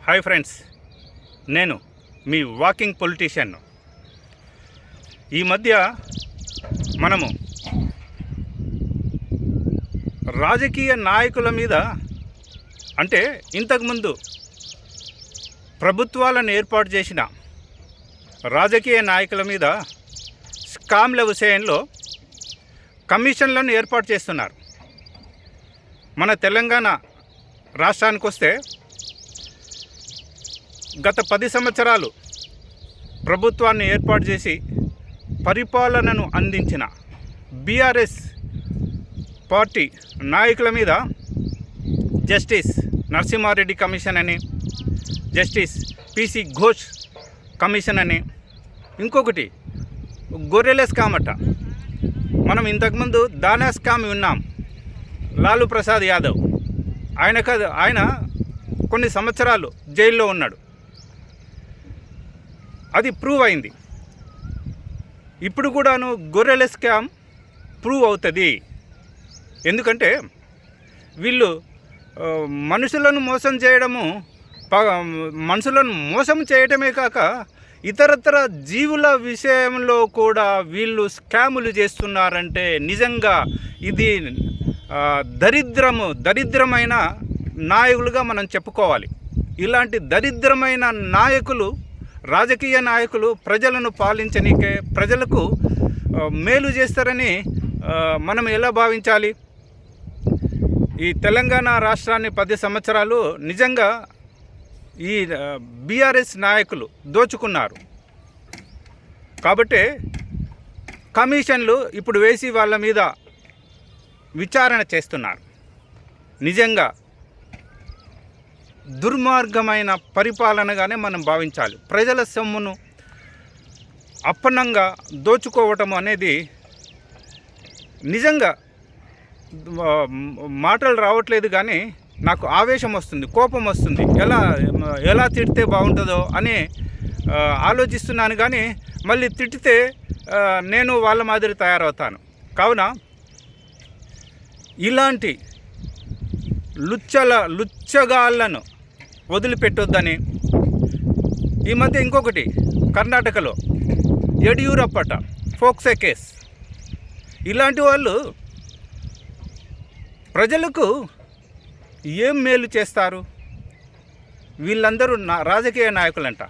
Hi friends, నేను మీ walking politician. ఈ మధ్య మనము రాజకీయ నాయకుల మీద, అంటే ఇంతకుముందు ప్రభుత్వాలను ఏర్పాటు చేసిన రాజకీయ నాయకుల మీద స్కామ్ల విషయంలో కమిషన్లను ఏర్పాటు చేస్తున్నారు. మన తెలంగాణ రాష్ట్రానికి వస్తే గత 10 సంవత్సరాలు ప్రభుత్వాన్ని ఏర్పాటు చేసి పరిపాలనను అందించిన బీఆర్ఎస్ పార్టీ నాయకుల మీద జస్టిస్ నరసింహారెడ్డి కమిషన్ అని, జస్టిస్ పిసి ఘోష్ కమిషన్ అని, ఇంకొకటి గొర్రెల స్కామ్ అట. మనం ఇంతకుముందు దానా స్కామ్ విన్నాం. లాలూ ప్రసాద్ యాదవ్ ఆయన కొన్ని సంవత్సరాలు జైల్లో ఉన్నాడు. అది ప్రూవ్ అయింది. ఇప్పుడు కూడాను గొర్రెల స్కామ్ ప్రూవ్ అవుతుంది. ఎందుకంటే వీళ్ళు మనుషులను మోసం చేయడమే కాక ఇతరతర జీవుల విషయంలో కూడా వీళ్ళు స్కాములు చేస్తున్నారంటే నిజంగా ఇది దరిద్రమైన నాయకులుగా మనం చెప్పుకోవాలి. ఇలాంటి దరిద్రమైన నాయకులు, రాజకీయ నాయకులు ప్రజలను పాలించనీకే, ప్రజలకు మేలు చేస్తారని మనం ఎలా భావించాలి? ఈ తెలంగాణ రాష్ట్రాన్ని 10 సంవత్సరాలు నిజంగా ఈ బీఆర్ఎస్ నాయకులు దోచుకున్నారు. కాబట్టి కమిషన్లు ఇప్పుడు వేసి వాళ్ళ మీద విచారణ చేస్తున్నారు. నిజంగా దుర్మార్గమైన పరిపాలనగానే మనం భావించాలి. ప్రజల సొమ్మును అప్పనంగా దోచుకోవటం అనేది నిజంగా మాటలు రావట్లేదు, కానీ నాకు ఆవేశం వస్తుంది, కోపం వస్తుంది. ఎలా తిడితే బాగుంటుందో అని ఆలోచిస్తున్నాను, కానీ మళ్ళీ తిట్టితే నేను వాళ్ళ మాదిరి తయారవుతాను. కావున ఇలాంటి లుచ్చగాళ్ళను వదిలిపెట్టొద్దని. ఈ మధ్య ఇంకొకటి కర్ణాటకలో యడియూరప్పట ఫోక్సే కేస్. ఇలాంటి వాళ్ళు ప్రజలకు ఏం మేలు చేస్తారు? వీళ్ళందరూ రాజకీయ నాయకులంట.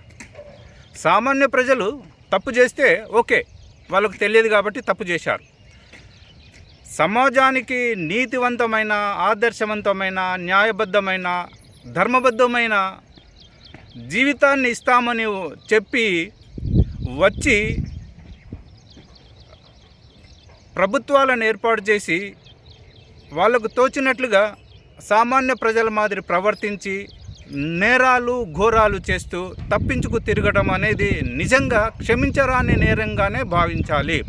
సామాన్య ప్రజలు తప్పు చేస్తే ఓకే, వాళ్ళకు తెలియదు కాబట్టి తప్పు చేశారు. సమాజానికి నీతివంతమైన, ఆదర్శవంతమైన, న్యాయబద్ధమైన, ధర్మబద్ధమైన జీవితాన్ని ఇస్తామని చెప్పి వచ్చి ప్రభుత్వాలను ఏర్పాటు చేసి వాళ్ళకు తోచినట్లుగా సామాన్య ప్రజల మాదిరి ప్రవర్తించి నేరాలు ఘోరాలు చేస్తూ తప్పించుకు తిరగడం అనేది నిజంగా క్షమించరాని నేరంగానే భావించాలి.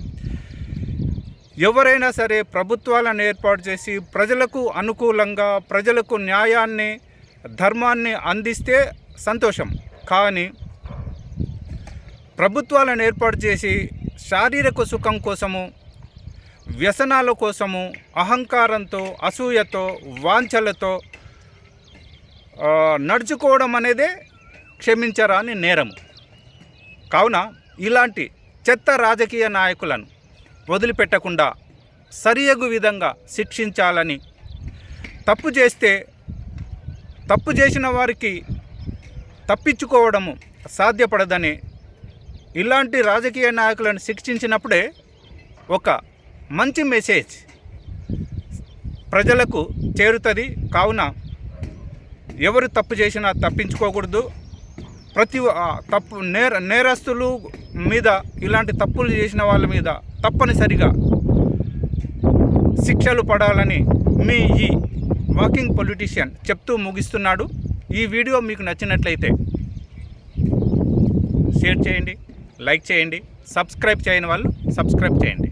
ఎవరైనా సరే ప్రభుత్వాలను ఏర్పాటు చేసి ప్రజలకు అనుకూలంగా, ప్రజలకు న్యాయాన్ని, ధర్మాన్ని అందిస్తే సంతోషం. కానీ ప్రభుత్వాలను ఏర్పాటు చేసి శారీరక సుఖం కోసము, వ్యసనాల కోసము, అహంకారంతో, అసూయతో, వాంఛలతో నడుచుకోవడం అనేదే క్షమించరాని నేరము. కావున ఇలాంటి చెత్త రాజకీయ నాయకులను వదిలిపెట్టకుండా సరియగు విధంగా శిక్షించాలని, తప్పు చేస్తే తప్పు చేసిన వారికి తప్పించుకోవడము సాధ్యపడదని, ఇలాంటి రాజకీయ నాయకులను శిక్షించినప్పుడే ఒక మంచి మెసేజ్ ప్రజలకు చేరుతుంది. కావున ఎవరు తప్పు చేసినా తప్పించుకోకూడదు. నేరస్తులు మీద, ఇలాంటి తప్పులు చేసిన వాళ్ళ మీద తప్పనిసరిగా శిక్షలు పడాలని మీ ఈ వాకింగ్ పొలిటీషియన్ చెప్తూ ముగిస్తున్నాడు. ఈ వీడియో మీకు నచ్చినట్లయితే షేర్ చేయండి, లైక్ చేయండి, సబ్స్క్రైబ్ చేయని వాళ్ళు సబ్స్క్రైబ్ చేయండి.